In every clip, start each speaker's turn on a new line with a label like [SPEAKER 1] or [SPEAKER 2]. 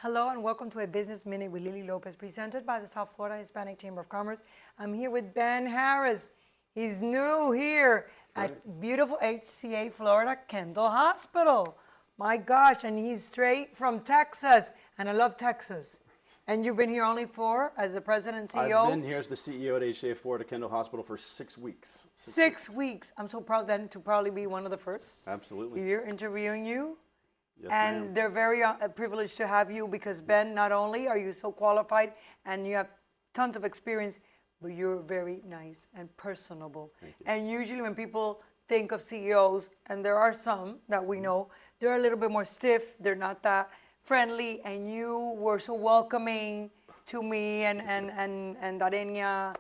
[SPEAKER 1] Hello and welcome to a Business Minute with Lily Lopez, presented by the South Florida Hispanic Chamber of Commerce. I'm here with Ben Harris. He's new here at beautiful HCA Florida Kendall Hospital. My gosh, and he's straight from Texas, and I love Texas. And you've been here only as the president and CEO?
[SPEAKER 2] I've been here as the CEO at HCA Florida Kendall Hospital for 6 weeks.
[SPEAKER 1] Six weeks. I'm so proud then to probably be one of the first.
[SPEAKER 2] Absolutely.
[SPEAKER 1] Here interviewing you.
[SPEAKER 2] Yes,
[SPEAKER 1] And
[SPEAKER 2] ma'am.
[SPEAKER 1] they're very privileged to have you because, Ben, not only are you so qualified and you have tons of experience, but you're very nice and personable.
[SPEAKER 2] Thank you.
[SPEAKER 1] And usually when people think of CEOs, and there are some that we know, they're a little bit more stiff, they're not that friendly, and you were so welcoming to me and Darenia.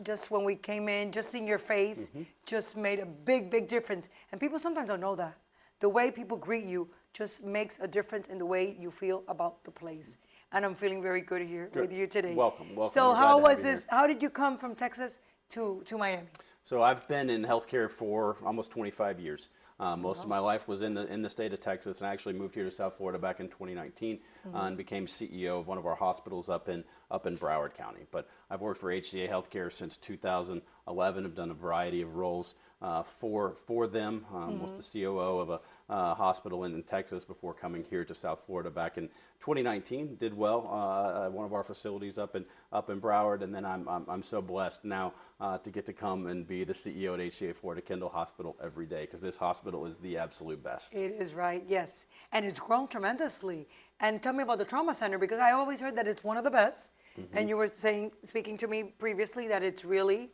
[SPEAKER 1] Just when we came in, just seeing your face just made a big, big difference. And people sometimes don't know that. The way people greet you just makes a difference in the way you feel about the place. And I'm feeling very good here with you today.
[SPEAKER 2] Welcome.
[SPEAKER 1] So
[SPEAKER 2] We're glad
[SPEAKER 1] how
[SPEAKER 2] to have
[SPEAKER 1] was
[SPEAKER 2] you
[SPEAKER 1] this?
[SPEAKER 2] here.
[SPEAKER 1] How did you come from Texas to Miami?
[SPEAKER 2] So I've been in healthcare for almost 25 years. Most of my life was in the state of Texas, and I actually moved here to South Florida back in 2019 and became CEO of one of our hospitals up in Broward County. But I've worked for HCA Healthcare since 2011. I've done a variety of roles for them. Was the COO of a hospital in Texas before coming here to South Florida back in 2019. Did well at one of our facilities up in Broward, and then I'm so blessed now to get to come and be the CEO at HCA Florida Kendall Hospital every day, because this hospital is the absolute best.
[SPEAKER 1] It is right, yes. And it's grown tremendously. And tell me about the trauma center, because I always heard that it's one of the best. And you were speaking to me previously that it's really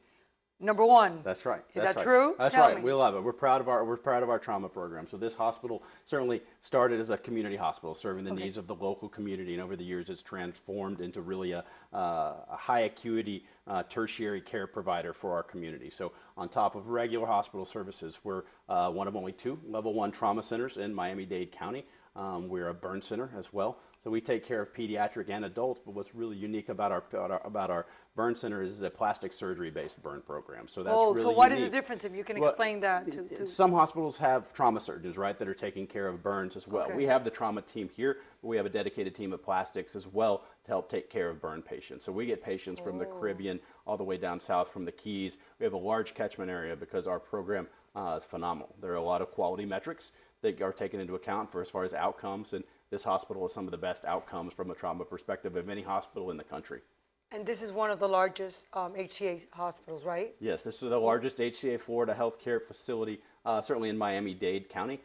[SPEAKER 1] number one.
[SPEAKER 2] That's right.
[SPEAKER 1] Is that true?
[SPEAKER 2] That's
[SPEAKER 1] Tell
[SPEAKER 2] right.
[SPEAKER 1] me.
[SPEAKER 2] We love it. We're proud of our trauma program. So this hospital certainly started as a community hospital, serving the needs of the local community, and over the years it's transformed into really a high acuity tertiary care provider for our community. So on top of regular hospital services, we're one of only 2 level 1 trauma centers in Miami-Dade County. We're a burn center as well, so we take care of pediatric and adults. But what's really unique about our burn center is a plastic surgery-based burn program. So that's really
[SPEAKER 1] so what is
[SPEAKER 2] unique.
[SPEAKER 1] the difference, if you can explain that to
[SPEAKER 2] Some hospitals have trauma surgeons, right, that are taking care of burns as well.
[SPEAKER 1] Okay.
[SPEAKER 2] We have the trauma team here, but we have a dedicated team of plastics as well to help take care of burn patients. So we get patients from the Caribbean all the way down south from the Keys. We have a large catchment area because our program is phenomenal. There are a lot of quality metrics that are taken into account for as far as outcomes, and this hospital has some of the best outcomes from a trauma perspective of any hospital in the country.
[SPEAKER 1] And this is one of the largest HCA hospitals, right?
[SPEAKER 2] Yes, this is the largest HCA Florida healthcare facility, certainly in Miami-Dade County.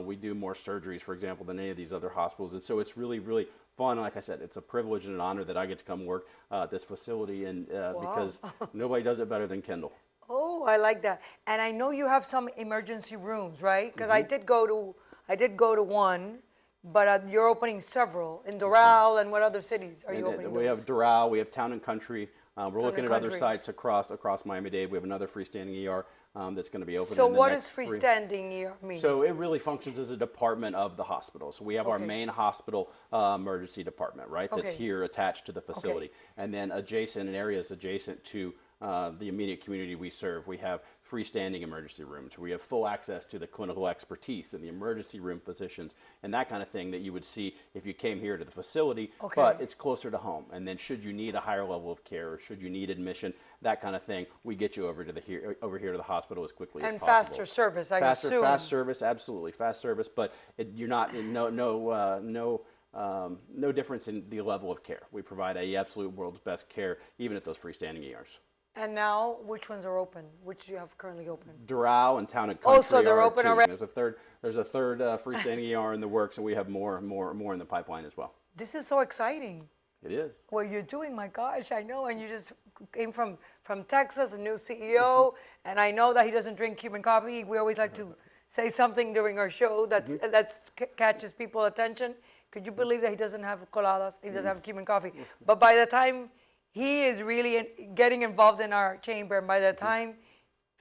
[SPEAKER 2] We do more surgeries, for example, than any of these other hospitals, and so it's really, really fun. Like I said, it's a privilege and an honor that I get to come work at this facility, and because nobody does it better than Kendall.
[SPEAKER 1] Oh, I like that. And I know you have some emergency rooms, right? Because I did go to one, but you're opening several in Doral, and what other cities are you opening?
[SPEAKER 2] We have Doral, we have Town and Country. We're looking at other
[SPEAKER 1] Country.
[SPEAKER 2] sites across Miami-Dade. We have another freestanding ER that's going to be open.
[SPEAKER 1] So
[SPEAKER 2] in the
[SPEAKER 1] what
[SPEAKER 2] next
[SPEAKER 1] does
[SPEAKER 2] 3
[SPEAKER 1] freestanding ER mean?
[SPEAKER 2] So it really functions as a department of the hospital. So we have our
[SPEAKER 1] Okay.
[SPEAKER 2] main hospital emergency department, right? That's
[SPEAKER 1] Okay.
[SPEAKER 2] here attached to the facility. And then adjacent, in areas adjacent to the immediate community we serve, we have freestanding emergency rooms. We have full access to the clinical expertise and the emergency room physicians and that kind of thing that you would see if you came here to the facility, but it's closer to home. And then should you need a higher level of care, or should you need admission, that kind of thing, we get you over here to the hospital as quickly as possible.
[SPEAKER 1] And faster service, I assume.
[SPEAKER 2] Fast service, absolutely, fast service, but you're not no difference in the level of care. We provide a absolute world's best care, even at those freestanding ERs.
[SPEAKER 1] And now, which ones are open? Which do you have currently open?
[SPEAKER 2] Doral and Town and Country.
[SPEAKER 1] So they're
[SPEAKER 2] are
[SPEAKER 1] open
[SPEAKER 2] 2.
[SPEAKER 1] already?
[SPEAKER 2] There's a third freestanding ER in the works, and we have more in the pipeline as well.
[SPEAKER 1] This is so exciting.
[SPEAKER 2] It is.
[SPEAKER 1] What you're doing, my gosh, I know. And you just came from Texas, a new CEO, and I know that he doesn't drink Cuban coffee. We always like to say something during our show that catches people's attention. Could you believe that he doesn't have coladas? He doesn't have Cuban coffee. But by the time he is really getting involved in our chamber, and by the time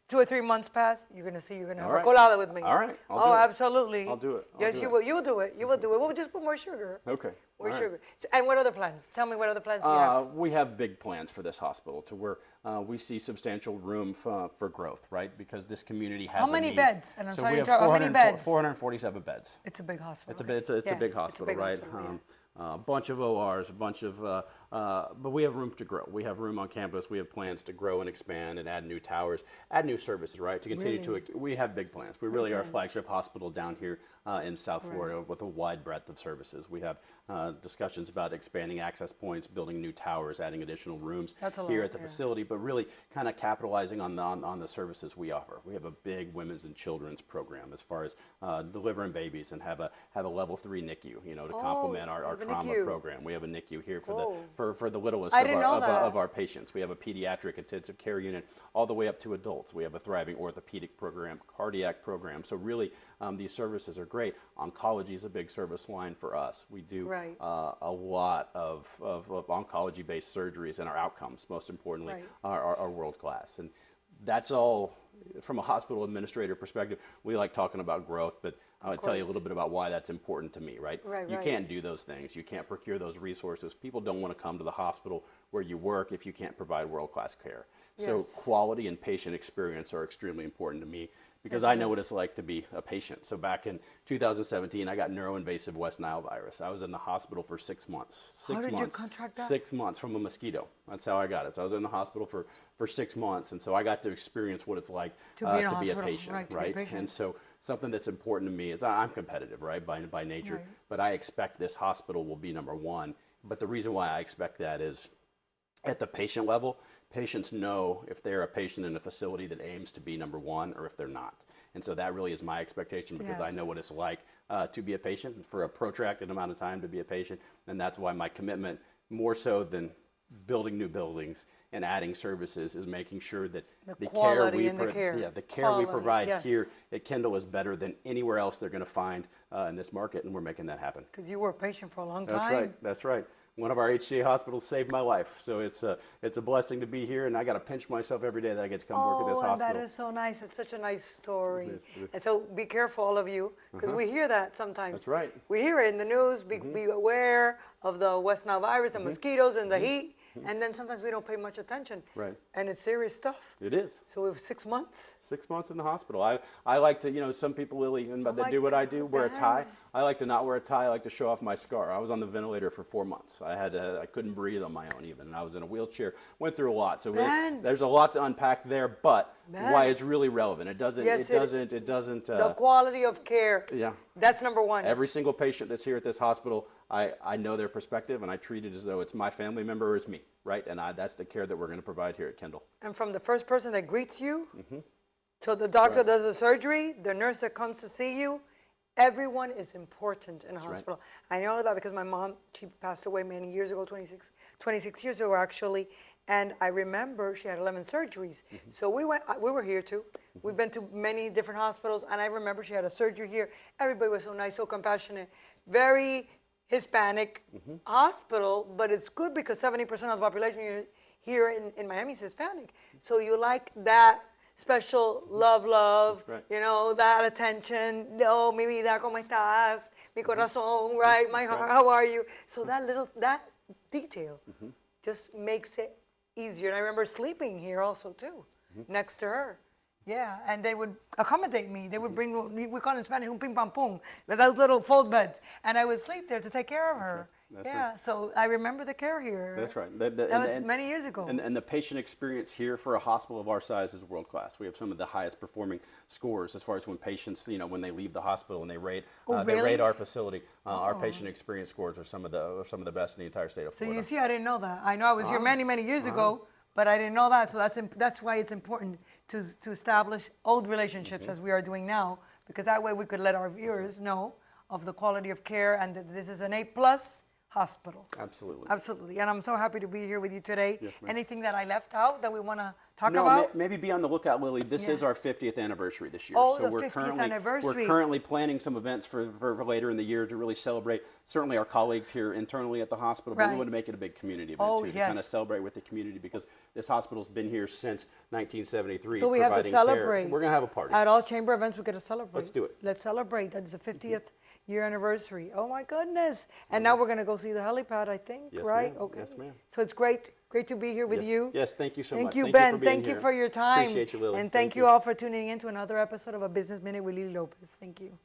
[SPEAKER 1] 2 or 3 months pass, you're going to have a colada with me.
[SPEAKER 2] All right. I'll do it.
[SPEAKER 1] Absolutely.
[SPEAKER 2] I'll do it.
[SPEAKER 1] Yes, you will. You will do it. You will do it. We'll just put more sugar.
[SPEAKER 2] Okay.
[SPEAKER 1] More
[SPEAKER 2] All right.
[SPEAKER 1] sugar. So, and what other plans? Tell me what other plans you have.
[SPEAKER 2] We have big plans for this hospital to where we see substantial room for growth, right? Because this community has
[SPEAKER 1] How many
[SPEAKER 2] a need.
[SPEAKER 1] beds? And I'm
[SPEAKER 2] So
[SPEAKER 1] sorry
[SPEAKER 2] we
[SPEAKER 1] to
[SPEAKER 2] have
[SPEAKER 1] interrupt. How many beds?
[SPEAKER 2] 447 beds.
[SPEAKER 1] It's a big hospital.
[SPEAKER 2] It's a big hospital, right?
[SPEAKER 1] hospital, yeah.
[SPEAKER 2] a bunch of ORs, a bunch of, but we have room to grow. We have room on campus. We have plans to grow and expand and add new towers, add new services, right? To continue we have big plans. We really are a flagship hospital down here in South Florida with a wide breadth of services. We have discussions about expanding access points, building new towers, adding additional rooms here at the facility, but really kind of capitalizing on the services we offer. We have a big women's and children's program as far as delivering babies, and have a level 3 NICU, you know, to complement our trauma program. We have a NICU here for the littlest of our patients. We have a pediatric intensive care unit all the way up to adults. We have a thriving orthopedic program, cardiac program. So really, these services are great. Oncology is a big service line for us. We do a lot of oncology-based surgeries, and our outcomes, most importantly, are world-class. And that's all from a hospital administrator perspective. We like talking about growth, but I'll tell you a little bit about why that's important to me, right? You can't do those things. You can't procure those resources. People don't want to come to the hospital where you work if you can't provide world-class care. So quality and patient experience are extremely important to me, because I know what it's like to be a patient. So back in 2017, I got neuroinvasive West Nile virus. I was in the hospital for 6 months.
[SPEAKER 1] How did you contract that?
[SPEAKER 2] 6 months from a mosquito. That's how I got it. So I was in the hospital for 6 months, and so I got to experience what it's like to be a patient, right? And so something that's important to me is I'm competitive, right, by nature, but I expect this hospital will be number one. But the reason why I expect that is at the patient level, patients know if they're a patient in a facility that aims to be number one or if they're not. And so that really is my expectation, because I know what it's like to be a patient for a protracted amount of time, to be a patient. And that's why my commitment, more so than building new buildings and adding services, is making sure that the care we provide here at Kendall is better than anywhere else they're going to find in this market, and we're making that happen.
[SPEAKER 1] Because you were a patient for a long time.
[SPEAKER 2] That's right. That's right. One of our HCA hospitals saved my life, so it's a blessing to be here, and I got to pinch myself every day that I get to come work at this hospital.
[SPEAKER 1] That is so nice. It's such a nice story. And so be careful, all of you, because we hear that sometimes.
[SPEAKER 2] That's right.
[SPEAKER 1] We hear it in the news. Be aware of the West Nile virus, the mosquitoes, and the heat. And then sometimes we don't pay much attention.
[SPEAKER 2] Right.
[SPEAKER 1] And it's serious stuff.
[SPEAKER 2] It is.
[SPEAKER 1] So we have 6 months.
[SPEAKER 2] 6 months in the hospital. I like to, you know, some people, Lily, they do what I do, wear a tie. I like to not wear a tie. I like to show off my scar. I was on the ventilator for 4 months. I couldn't breathe on my own even, and I was in a wheelchair. Went through a lot. So there's a lot to unpack there, but why it's really relevant. It doesn't.
[SPEAKER 1] The quality of care.
[SPEAKER 2] Yeah.
[SPEAKER 1] That's number one.
[SPEAKER 2] Every single patient that's here at this hospital, I know their perspective, and I treat it as though it's my family member or it's me, right? And that's the care that we're going to provide here at Kendall.
[SPEAKER 1] And from the first person that greets you, till the doctor does the surgery, the nurse that comes to see you, everyone is important in a hospital. I know that because my mom, she passed away many years ago, 26 years ago actually, and I remember she had 11 surgeries. So we were here too. We've been to many different hospitals, and I remember she had a surgery here. Everybody was so nice, so compassionate, very Hispanic hospital, but it's good because 70% of the population here in Miami is Hispanic. So you like that special love, you know, that attention. Oh, mi vida, ¿cómo estás? Mi corazón, right? My heart, how are you? So that detail just makes it easier. And I remember sleeping here also too, next to her. Yeah, and they would accommodate me. They would bring, we call it in Spanish, un ping pam pum, those little fold beds. And I would sleep there to take care of her. That's right. So I remember the care here.
[SPEAKER 2] That's right.
[SPEAKER 1] That was many years ago.
[SPEAKER 2] And the patient experience here for a hospital of our size is world class. We have some of the highest performing scores as far as when patients, you know, when they leave the hospital and they rate, they rate our facility. Our patient experience scores are some of the best in the entire state of Florida.
[SPEAKER 1] So you see, I didn't know that. I know I was here many years ago, but I didn't know that. So that's why it's important to establish old relationships as we are doing now, because that way we could let our viewers know of the quality of care and that this is an A+ hospital.
[SPEAKER 2] Absolutely.
[SPEAKER 1] Absolutely. And I'm so happy to be here with you today. Yes, anything that I left out that we want to talk
[SPEAKER 2] about?
[SPEAKER 1] No,
[SPEAKER 2] maybe be on the lookout, Lily. This is our 50th anniversary this year.
[SPEAKER 1] Oh,
[SPEAKER 2] so
[SPEAKER 1] the 50th anniversary.
[SPEAKER 2] We're currently planning some events for later in the year to really celebrate, certainly our colleagues here internally at the hospital, but we want to make it a big community event too, to kind of celebrate with the community, because this hospital's been here since 1973
[SPEAKER 1] so we have to celebrate.
[SPEAKER 2] So we're going to have a party.
[SPEAKER 1] At all chamber events, we get to celebrate.
[SPEAKER 2] Let's do it.
[SPEAKER 1] Let's celebrate. That's the 50th year anniversary. Oh my goodness. And now we're going to go see the helipad, I think, right?
[SPEAKER 2] Okay. Yes, ma'am.
[SPEAKER 1] So it's great to be here with you.
[SPEAKER 2] Yes, thank you so much.
[SPEAKER 1] Thank you, Ben. Thank you for your time.
[SPEAKER 2] Appreciate you, Lily.
[SPEAKER 1] And thank you all for tuning in to another episode of A Business Minute with Lily Lopez. Thank you.